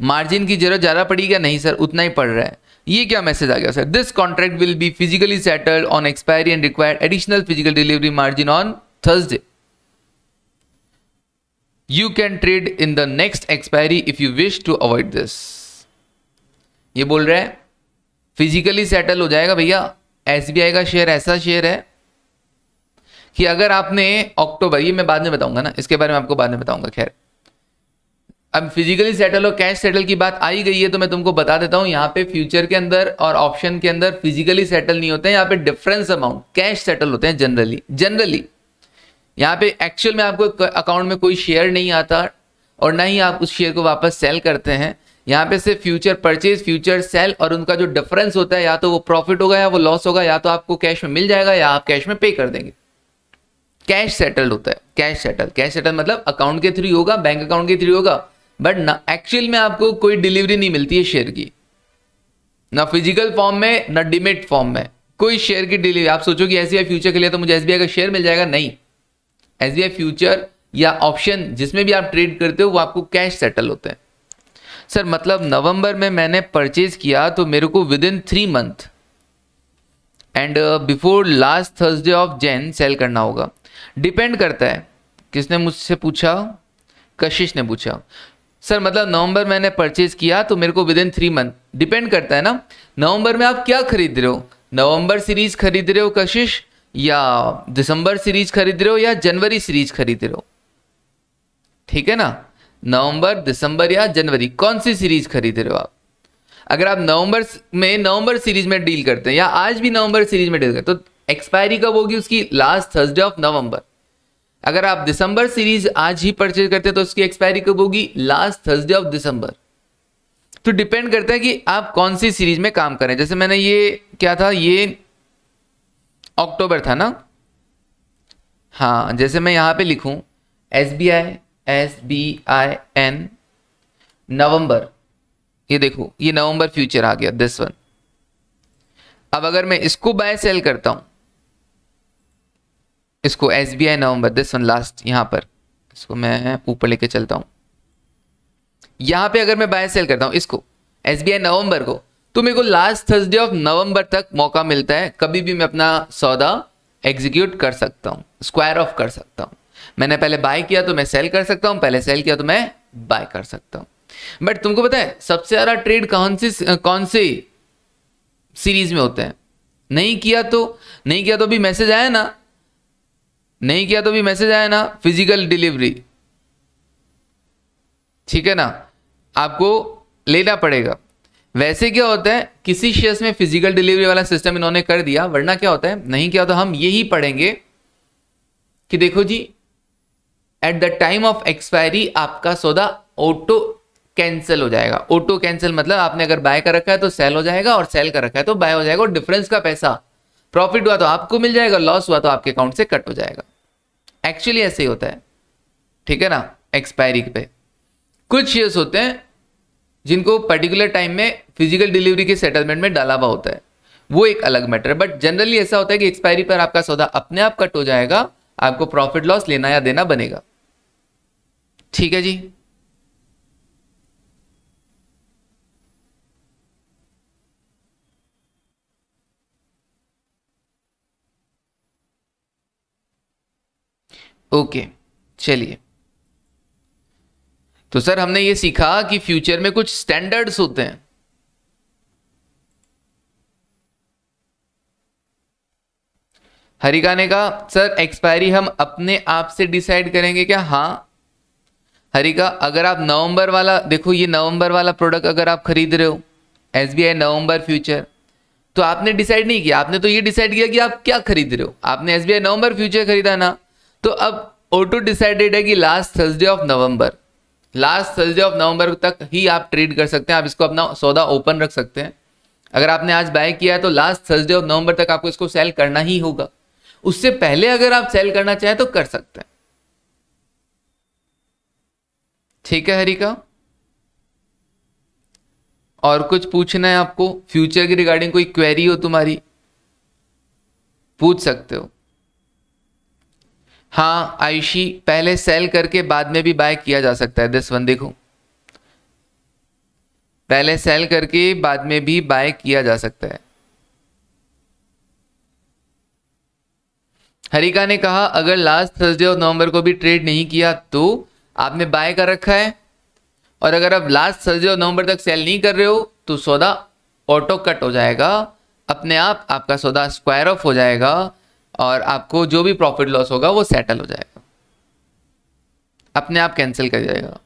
मार्जिन की जरूरत ज्यादा पड़ी क्या? नहीं सर, उतना ही पड़ रहा है। ये क्या मैसेज आ गया sir? This contract will be physically settled on expiry and required additional physical delivery margin on Thursday you can trade in the next expiry if you wish to avoid this. ये बोल रहा है physically settle हो जाएगा भैया। SBI का share ऐसा share है कि अगर आपने अक्टूबर, ये मैं बाद में बताऊंगा ना, इसके बारे में आपको बाद में बताऊंगा। खैर, अब फिजिकली सेटल और कैश सेटल की बात आई गई है तो मैं तुमको बता देता हूं, यहाँ पे फ्यूचर के अंदर और ऑप्शन के अंदर फिजिकली सेटल नहीं होते हैं, यहाँ पे डिफरेंस अमाउंट कैश सेटल होते हैं जनरली। यहाँ पे एक्चुअल में आपको अकाउंट में कोई शेयर नहीं आता और ना ही आप उस शेयर को वापस सेल करते हैं। यहाँ पे सिर्फ फ्यूचर परचेज, फ्यूचर सेल और उनका जो डिफरेंस होता है, या तो वो प्रॉफिट होगा या वो लॉस होगा, या तो आपको कैश में मिल जाएगा या आप कैश में पे कर देंगे। कैश सेटल्ड होता है। कैश सेटल मतलब अकाउंट के थ्रू होगा, बैंक अकाउंट के थ्रू होगा, बट ना एक्चुअल में आपको कोई डिलीवरी नहीं मिलती है शेयर की, ना फिजिकल फॉर्म में ना डिमिट फॉर्म में कोई शेयर की डिलीवरी। आप सोचो कि एसबीआई फ्यूचर के लिए तो मुझे एसबीआई का शेयर मिल जाएगा, नहीं। एसबीआई फ्यूचर या ऑप्शन जिसमें भी आप ट्रेड करते हो वो आपको कैश सेटल होते हैं। सर मतलब नवंबर में मैंने परचेज किया तो मेरे को with in 3 month and before last Thursday of Jan sell करना होगा। डिपेंड करता है। किसने मुझसे पूछा? कशिश ने पूछा। सर मतलब नवंबर मैंने परचेज किया तो मेरे को विद इन 3 मंथ। डिपेंड करता है ना, नवंबर में आप क्या खरीद रहे हो? नवंबर सीरीज खरीद रहे हो कशिश, या दिसंबर सीरीज खरीद रहे हो, या जनवरी सीरीज खरीद रहे हो? ठीक है ना, नवंबर, दिसंबर या जनवरी, कौन सी सीरीज खरीद रहे हो आप? अगर आप नवंबर सीरीज में डील करते हैं या आज भी नवंबर सीरीज में डील करते हैं तो एक्सपायरी कब होगी उसकी? Last Thursday of November. अगर आप दिसंबर सीरीज आज ही परचेज करते हैं तो उसकी एक्सपायरी कब होगी? Last Thursday of December. तो डिपेंड करता है कि आप कौन सी सीरीज में काम करें। जैसे मैंने ये क्या था, ये अक्टूबर था ना, हाँ, जैसे मैं यहां पे लिखूं SBIN नवंबर, ये देखो ये नवंबर फ्यूचर आ गया, दिस वन। अब अगर मैं इसको बाय सेल करता हूं, इसको SBI November, this one last, यहां पर इसको मैं ऊपर लेके चलता हूं, यहां पे अगर मैं बाय सेल करता हूं इसको SBI नवंबर को, तो मेरे को लास्ट थर्सडे ऑफ नवंबर तक मौका मिलता है, कभी भी मैं अपना सौदा एग्जीक्यूट कर सकता हूं, स्क्वायर ऑफ कर सकता हूं। मैंने पहले बाय किया तो मैं सेल कर सकता हूं, पहले सेल किया तो मैं बाय कर सकता हूं। बट तुमको पता है सबसे ज्यादा ट्रेड कौन सी सीरीज में होते हैं? नहीं किया तो भी मैसेज आया ना, फिजिकल डिलीवरी, ठीक है ना, आपको लेना पड़ेगा। वैसे क्या होता है, किसी शेयर्स में फिजिकल डिलीवरी वाला सिस्टम इन्होंने कर दिया, वरना क्या होता है, नहीं किया तो हम यही पढ़ेंगे कि देखो जी at the time of expiry आपका सौदा ऑटो कैंसिल हो जाएगा। ऑटो कैंसिल मतलब आपने अगर बाय कर रखा है तो सेल हो जाएगा, और सेल कर रखा है तो बाय हो जाएगा, और डिफरेंस का पैसा, प्रॉफिट हुआ तो आपको मिल जाएगा, लॉस हुआ तो आपके अकाउंट से कट हो जाएगा। एक्चुअली ऐसे ही होता है, ठीक है ना। एक्सपायरी पे कुछ शेयर्स होते हैं जिनको पर्टिकुलर टाइम में फिजिकल डिलीवरी के सेटलमेंट में डाला हुआ होता है, वो एक अलग मैटर है। बट जनरली ऐसा होता है कि एक्सपायरी पर आपका सौदा अपने आप कट हो जाएगा, आपको प्रॉफिट लॉस लेना या देना बनेगा। ठीक है जी, ओके चलिए। तो सर हमने ये सीखा कि फ्यूचर में कुछ स्टैंडर्ड्स होते हैं। हरिका ने कहा सर एक्सपायरी हम अपने आप से डिसाइड करेंगे क्या? हाँ हरिका, अगर आप नवंबर वाला देखो, ये नवंबर वाला प्रोडक्ट अगर आप खरीद रहे हो SBI नवंबर फ्यूचर, तो आपने डिसाइड नहीं किया, आपने तो ये डिसाइड किया कि आप क्या खरीद रहे हो। आपने SBI नवंबर फ्यूचर खरीदा ना, तो अब ऑटो डिसाइडेड है कि लास्ट थर्सडे ऑफ नवंबर तक ही आप ट्रेड कर सकते हैं, आप इसको अपना सौदा ओपन रख सकते हैं। अगर आपने आज बाय किया है तो लास्ट थर्सडे ऑफ नवंबर तक आपको इसको सेल करना ही होगा। उससे पहले अगर आप सेल करना चाहें तो कर सकते हैं। ठीक है हरिका, और कुछ पूछना है आपको फ्यूचर के रिगार्डिंग? कोई क्वेरी हो तुम्हारी, पूछ सकते हो। हाँ आयुषी, पहले सेल करके बाद में भी बाय किया जा सकता है। दिस वन देखो, पहले सेल करके बाद में भी बाय किया जा सकता है। हरिका ने कहा अगर लास्ट थर्सडे और नवंबर को भी ट्रेड नहीं किया तो आपने बाय कर रखा है, और अगर आप लास्ट थर्सडे और नवंबर तक सेल नहीं कर रहे हो तो सौदा ऑटो कट हो जाएगा, अपने आप आपका सौदा स्क्वायर ऑफ हो जाएगा और आपको जो भी प्रॉफिट लॉस होगा वो सेटल हो जाएगा, अपने आप कैंसिल कर जाएगा।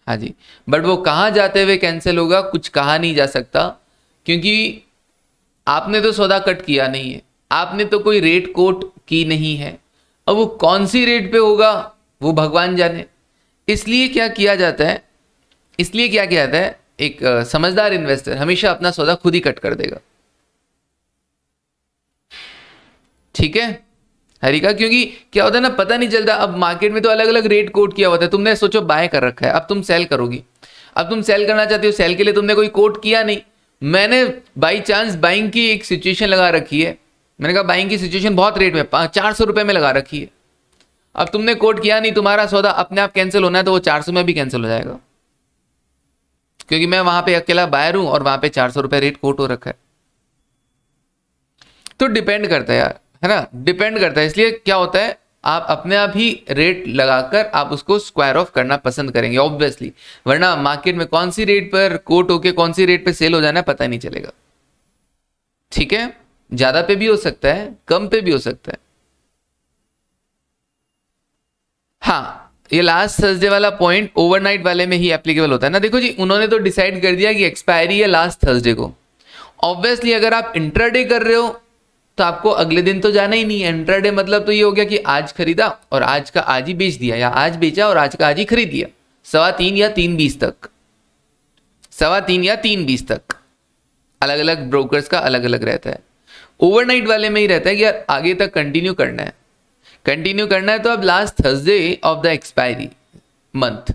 हाँ जी, बट वो कहाँ जाते हुए कैंसिल होगा कुछ कहा नहीं जा सकता, क्योंकि आपने तो सौदा कट किया नहीं है, आपने तो कोई रेट कोट की नहीं है। अब वो कौन सी रेट पे होगा वो भगवान जाने। इसलिए क्या किया जाता है, एक समझदार इन्वेस्टर हमेशा अपना सौदा खुद ही कट कर देगा। ठीक है हरिका, क्योंकि क्या होता है ना, पता नहीं चलता। अब मार्केट में तो अलग अलग रेट कोट किया होता है, तुमने सोचो बाय कर रखा है, अब तुम सेल करोगी, अब तुम सेल करना चाहते हो, सेल के लिए तुमने कोई कोट किया नहीं। मैंने बाई चांस बाइंग की एक सिचुएशन लगा रखी है, मैंने कहा बाइंग की सिचुएशन बहुत रेट में 400 रुपए में लगा रखी है, अब तुमने कोट किया नहीं, तुम्हारा सौदा अपने आप कैंसिल होना है तो वो 400 में भी कैंसिल हो जाएगा, क्योंकि मैं वहां पे अकेला बायर हूं और वहां पे 400 रुपए रेट कोट हो रखा है। तो डिपेंड करता है यार, है ना, डिपेंड करता है। इसलिए क्या होता है, आप अपने आप ही रेट लगाकर आप उसको स्क्वायर ऑफ करना पसंद करेंगे ऑब्वियसली, वरना मार्केट में कौन सी रेट पर कोट होके कौन सी रेट पे सेल हो जाना है पता नहीं चलेगा। ठीक है, ज्यादा पे भी हो सकता है, कम पे भी हो सकता है। हाँ, ये लास्ट थर्सडे वाला पॉइंट ओवरनाइट वाले में ही एप्लीकेबल होता है ना। देखो जी, उन्होंने तो डिसाइड कर दिया कि एक्सपायरी है लास्ट थर्सडे को। ऑब्वियसली अगर आप इंट्राडे कर रहे हो तो आपको अगले दिन तो जाना ही नहीं है। इंट्राडे मतलब तो ये हो गया कि आज खरीदा और आज का आज ही बेच दिया, या आज बेचा और आज का आज ही खरीद दिया, 3:15 या 3:20 तक, 3:15 या 3:20 तक। अलग अलग ब्रोकर्स का अलग अलग रहता है। ओवरनाइट वाले में ही रहता है कि यार आगे तक कंटिन्यू करना है, कंटिन्यू करना है तो अब last Thursday of the expiry month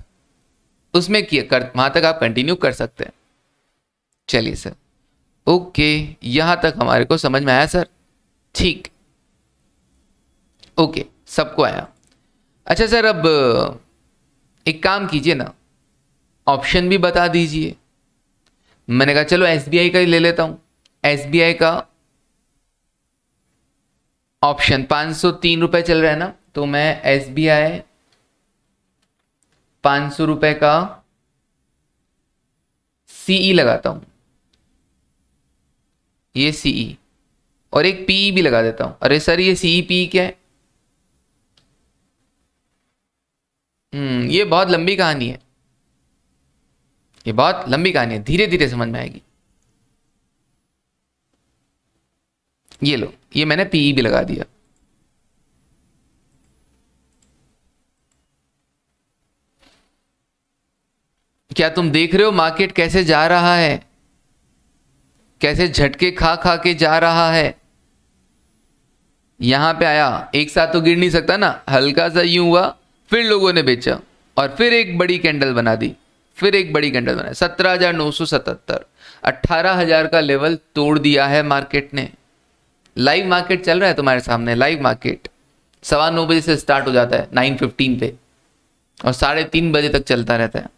उसमें वहां तक आप कंटिन्यू कर सकते हैं। चलिए सर, ओके, यहां तक हमारे को समझ में आया सर? ठीक, ओके, सबको आया। अच्छा सर, अब एक काम कीजिए ना, ऑप्शन भी बता दीजिए। मैंने कहा चलो एसबीआई का ही ले लेता हूं। एसबीआई का ऑप्शन 503 रुपए चल रहा है ना, तो मैं एसबीआई 500 रुपए का सीई लगाता हूं, ये सीई, और एक पीई भी लगा देता हूं। अरे सर, ये सीई पीई क्या है? ये बहुत लंबी कहानी है, ये बहुत लंबी कहानी है, धीरे धीरे समझ में आएगी। ये लो, ये मैंने पीई भी लगा दिया। क्या तुम देख रहे हो मार्केट कैसे जा रहा है, कैसे झटके खा खा के जा रहा है? यहां पे आया, एक साथ तो गिर नहीं सकता ना, हल्का सा यूं हुआ, फिर लोगों ने बेचा और फिर एक बड़ी कैंडल बना दी, फिर एक बड़ी कैंडल बना, 17,977, 18,000 का लेवल तोड़ दिया है मार्केट ने। लाइव मार्केट चल रहा है तुम्हारे सामने, लाइव मार्केट 9:15 बजे से स्टार्ट हो जाता है 9:15 पे और 3:30 बजे तक चलता रहता है।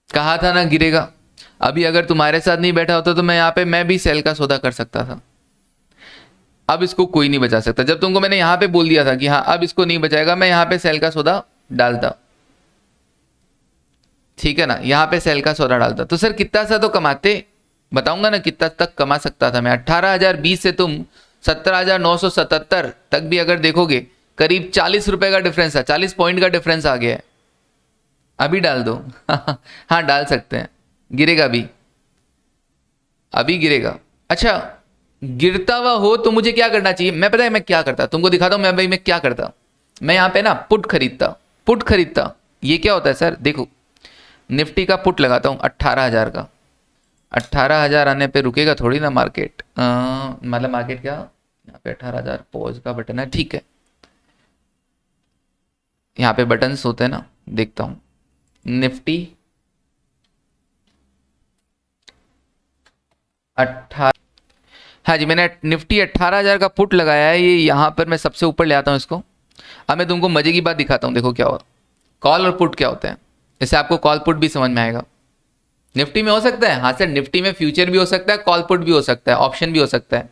कहा था ना गिरेगा। अभी अगर तुम्हारे साथ नहीं बैठा होता तो मैं यहाँ पे मैं भी सेल का सौदा कर सकता था। अब इसको कोई नहीं बचा सकता। जब तुमको मैंने यहाँ पे बोल दिया था कि हाँ अब इसको नहीं बचाएगा, मैं यहाँ पे सेल का सौदा डालता, ठीक है ना, यहाँ पे सेल का सौदा डालता तो सर कितना सा तो कमाते, बताऊंगा ना कितना तक कमा सकता था मैं। 18,020 से तुम 17,977 तक भी अगर देखोगे, करीब 40 रुपए का डिफरेंस है, 40 पॉइंट का डिफरेंस आ गया है। अभी डाल दो हाँ डाल सकते हैं, गिरेगा भी, अभी गिरेगा। अच्छा, गिरता हुआ हो तो मुझे क्या करना चाहिए? मैं पता है मैं क्या करता, तुमको दिखाता हूं मैं भाई मैं क्या करता। मैं यहाँ पे ना पुट खरीदता। ये क्या होता है सर, देखो निफ्टी का पुट लगाता हूँ 18,000 का। 18,000 आने पे रुकेगा थोड़ी ना मार्केट, मतलब मार्केट क्या, यहाँ पे 18,000 पॉज का बटन है, ठीक है, यहाँ पे बटन्स होते हैं ना, देखता हूँ निफ्टी 18, हाँ जी मैंने निफ्टी 18,000 का पुट लगाया है। ये यहाँ पर मैं सबसे ऊपर ले आता हूँ इसको। अब मैं तुमको मजे की बात दिखाता हूँ, देखो क्या हुआ। कॉल और पुट क्या होते हैं, इससे आपको कॉल पुट भी समझ में आएगा। निफ्टी में हो सकता है, हाँ सर निफ्टी में फ्यूचर भी हो सकता है, कॉल पुट भी हो सकता है, ऑप्शन भी हो सकता है।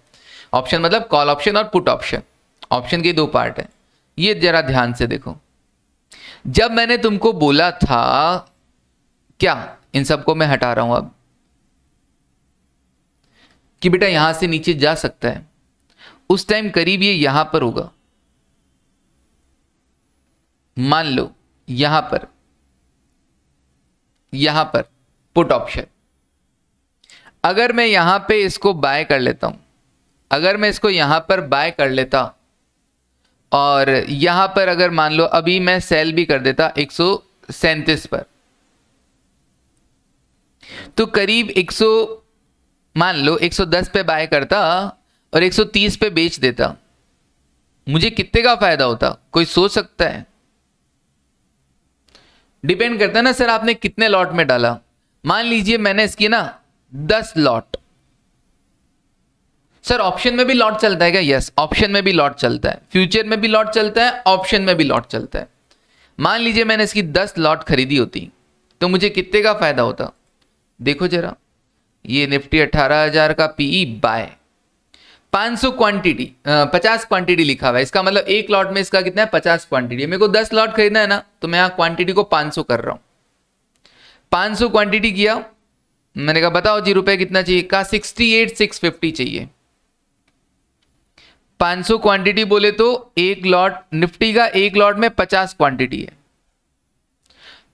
ऑप्शन मतलब कॉल ऑप्शन और पुट ऑप्शन, ऑप्शन के दो पार्ट है। ये जरा ध्यान से देखो, जब मैंने तुमको बोला था, क्या इन सबको मैं हटा रहा हूं अब, कि बेटा यहां से नीचे जा सकता है, उस टाइम करीब ये यहां पर होगा। मान लो यहां पर पुट ऑप्शन, अगर मैं यहां पे इसको बाय कर लेता हूं, अगर मैं इसको यहां पर बाय कर लेता और यहां पर अगर मान लो अभी मैं सेल भी कर देता 137 पर, तो करीब 100 मान लो 110 पे बाय करता और 130 पे बेच देता, मुझे कितने का फायदा होता? कोई सोच सकता है? डिपेंड करता है ना सर आपने कितने लॉट में डाला। मान लीजिए मैंने इसकी ना 10 लॉट, सर ऑप्शन में भी लॉट चलता है क्या? यस, ऑप्शन में भी लॉट चलता है, फ्यूचर में भी लॉट चलता है, ऑप्शन में भी लॉट चलता है। मान लीजिए मैंने इसकी 10 लॉट खरीदी होती तो मुझे कितने का फायदा होता? देखो जरा, ये निफ्टी 18,000 का पीई बाय 500 क्वांटिटी, 50 क्वांटिटी लिखा हुआ है, इसका मतलब एक लॉट में इसका कितना है? 50 क्वांटिटी। मेरे को 10 लॉट खरीदना है ना, तो मैं यहां क्वांटिटी को 500 कर रहा हूं। 500 क्वांटिटी किया, मैंने कहा बताओ जी रुपए कितना चाहिए? कहा 68,650 चाहिए। 500 क्वांटिटी बोले तो एक लॉट निफ्टी का, एक लॉट में 50 क्वांटिटी है।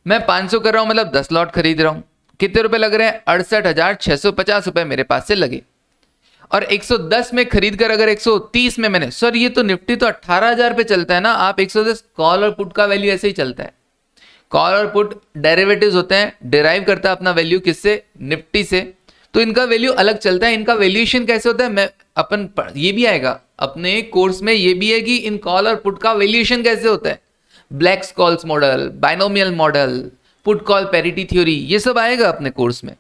मैं 500 कर रहा हूं मतलब 10 लॉट खरीद रहा हूं। कितने रुपए लग रहे हैं? 68,650 रुपए मेरे पास से लगे। और 110 में खरीद कर अगर 130 में मैंने, सर ये तो निफ्टी तो 18,000 पे चलता है ना, आप 110, कॉल और पुट का वैल्यू ऐसे ही चलता है। कॉल और पुट डेरिवेटिव्स होते हैं, डिराइव करता है अपना वैल्यू किससे? निफ्टी से, तो इनका वैल्यू अलग चलता है। इनका वैल्यूएशन कैसे होता है, मैं अपन ये भी आएगा अपने कोर्स में, ये भी है कि इन कॉल और पुट का वैल्यूएशन कैसे होता है। Black Scholtz model, binomial model, put call parity theory, ये सब आएगा अपने कोर्स में।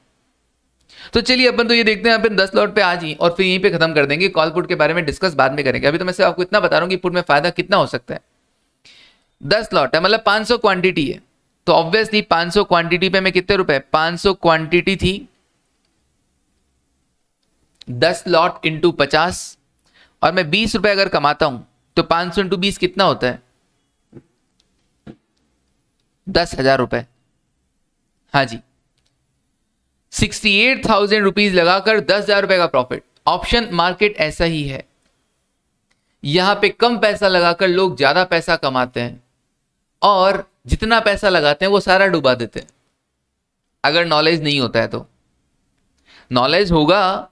तो चलिए अपन तो ये देखते हैं अपन 10 लॉट पे आज ही, और फिर यहीं पे खत्म कर देंगे। कॉल पुट के बारे में डिस्कस बाद में करेंगे। अभी तो मैं सिर्फ आपको इतना बता रहा हूं कि पुट में फायदा कितना हो सकता है। 10 लॉट है मतलब 500 क्वांटिटी है, तो ऑब्वियसली 500 क्वांटिटी पे मैं कितने रुपए? 500 क्वांटिटी थी, 10 लॉट इंटू 50, और मैं 20 रुपए अगर कमाता हूं तो 500 इंटू 20 कितना होता है? 10,000 रुपए। हाँ जी, 68,000 रुपीज लगाकर 10,000 रुपए का प्रॉफिट। ऑप्शन मार्केट ऐसा ही है, यहां पे कम पैसा लगाकर लोग ज्यादा पैसा कमाते हैं, और जितना पैसा लगाते हैं वो सारा डुबा देते हैं। अगर नॉलेज नहीं होता है तो, नॉलेज होगा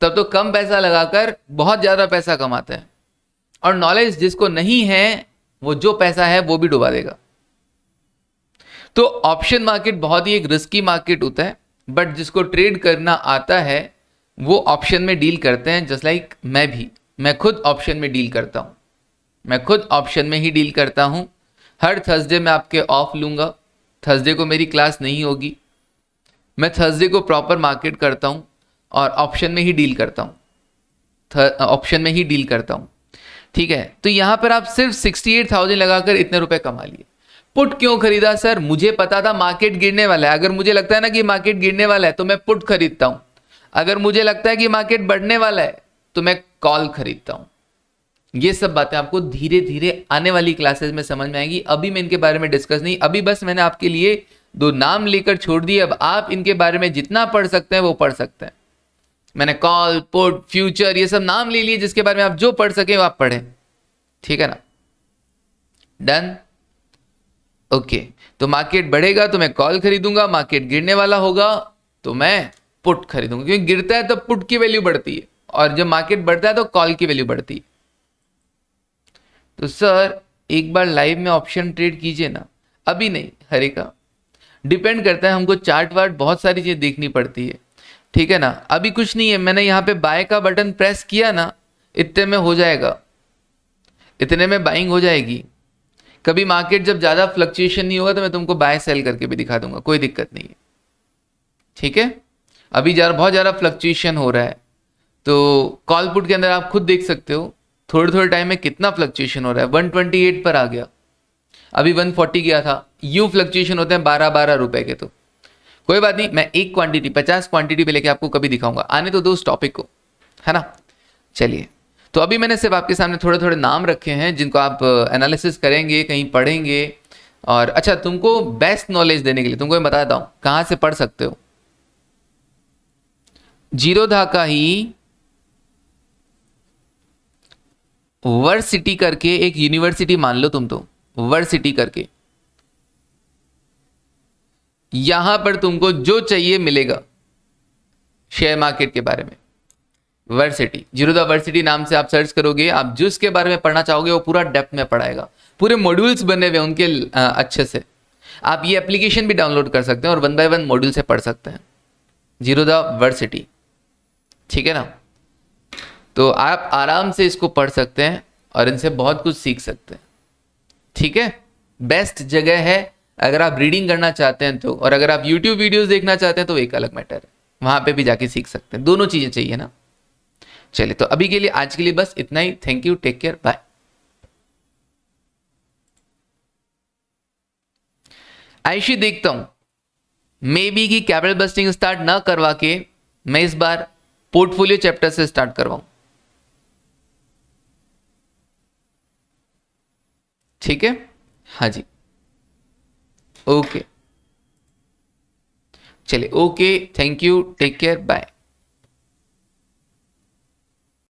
तब तो कम पैसा लगाकर बहुत ज्यादा पैसा कमाते हैं, और नॉलेज जिसको नहीं है वो जो पैसा है वो भी डुबा देगा। तो ऑप्शन मार्केट बहुत ही एक रिस्की मार्केट होता है, बट जिसको ट्रेड करना आता है वो ऑप्शन में डील करते हैं। जस्ट लाइक मैं खुद ऑप्शन में डील करता हूं, मैं खुद ऑप्शन में ही डील करता हूं। हर थर्सडे मैं आपके ऑफ लूंगा, थर्सडे को मेरी क्लास नहीं होगी, मैं थर्सडे को प्रॉपर मार्केट करता हूं और ऑप्शन में ही डील करता हूं, ऑप्शन में ही डील करता हूं। ठीक है, तो यहां पर आप सिर्फ 68,000 लगाकर इतने रुपए कमा लिए। पुट क्यों खरीदा? सर मुझे पता था मार्केट गिरने वाला है। अगर मुझे लगता है ना कि मार्केट गिरने वाला है तो मैं पुट खरीदता हूं। अगर मुझे लगता है कि मार्केट बढ़ने वाला है तो मैं कॉल खरीदता हूं। ये सब बातें आपको धीरे धीरे आने वाली क्लासेस में समझ में आएंगी। अभी मैं इनके बारे में डिस्कस नहीं, अभी बस मैंने आपके लिए 2 नाम लेकर छोड़ दिए। अब आप इनके बारे में जितना पढ़ सकते हैं वो पढ़ सकते हैं। मैंने कॉल, पुट, फ्यूचर ये सब नाम ले लिए, जिसके बारे में आप जो पढ़ सके वो आप पढ़ें। ठीक है ना? डन? ओके, तो मार्केट बढ़ेगा तो मैं कॉल खरीदूंगा, मार्केट गिरने वाला होगा तो मैं पुट खरीदूंगा, क्योंकि गिरता है तो पुट की वैल्यू बढ़ती है, और जब मार्केट बढ़ता है तो कॉल की वैल्यू बढ़ती है। तो सर एक बार लाइव में ऑप्शन ट्रेड कीजिए ना। अभी नहीं, हरे का डिपेंड करता है, हमको चार्ट वार्ट बहुत सारी चीजें देखनी पड़ती है। ठीक है ना? अभी कुछ नहीं है, मैंने यहाँ पे बाय का बटन प्रेस किया ना, इतने में हो जाएगा, इतने में बाइंग हो जाएगी। कभी मार्केट जब ज्यादा फ्लक्चुएशन नहीं होगा तो मैं तुमको बाय सेल करके भी दिखा दूंगा, कोई दिक्कत नहीं है। ठीक है, अभी बहुत ज्यादा फ्लक्चुएशन हो रहा है, तो कॉल पुट के अंदर आप खुद देख सकते हो थोड़े थोड़े टाइम में कितना फ्लक्चुएशन हो रहा है। 128 पर आ गया, अभी 140 गया था। यूं फ्लक्चुएशन होते हैं 12-12 रुपए के। तो कोई बात नहीं, मैं एक क्वांटिटी 50 क्वांटिटी पे लेके आपको कभी दिखाऊंगा। आने तो दो उस टॉपिक को, है ना? चलिए तो अभी मैंने सिर्फ आपके सामने थोड़े थोड़े नाम रखे हैं जिनको आप एनालिसिस करेंगे, कहीं पढ़ेंगे। और अच्छा, तुमको बेस्ट नॉलेज देने के लिए तुमको मैं बताता हूँ कहाँ से पढ़ सकते हो। जीरोधा का ही वर्सिटी करके एक यूनिवर्सिटी मान लो तुम, तो वर्सिटी करके, यहां पर तुमको जो चाहिए मिलेगा शेयर मार्केट के बारे में। वर्सिटी, जीरोधा वर्सिटी नाम से आप सर्च करोगे, आप जिसके बारे में पढ़ना चाहोगे वो पूरा डेप्थ में पढ़ाएगा, पूरे मॉड्यूल्स बने हुए उनके अच्छे से। आप ये एप्लीकेशन भी डाउनलोड कर सकते हैं और 1 बाय 1 मॉड्यूल से पढ़ सकते हैं, जीरोधा वर्सिटी, ठीक है ना। तो आप आराम से इसको पढ़ सकते हैं और इनसे बहुत कुछ सीख सकते हैं, ठीक है। बेस्ट जगह है अगर आप रीडिंग करना चाहते हैं तो, और अगर आप यूट्यूब वीडियोस देखना चाहते हैं तो एक अलग मैटर है, वहां पे भी जाके सीख सकते हैं, दोनों चीजें चाहिए ना। चलिए, तो अभी के लिए, आज के लिए बस इतना ही। Thank you, take care, bye. Ayushi, देखता हूं मे बी की कैपिटल बस्टिंग स्टार्ट ना करवा के मैं इस बार पोर्टफोलियो चैप्टर से स्टार्ट करवाऊं, ठीक है। हाँ जी, ओके, चलिए, okay, thank you, take care, bye.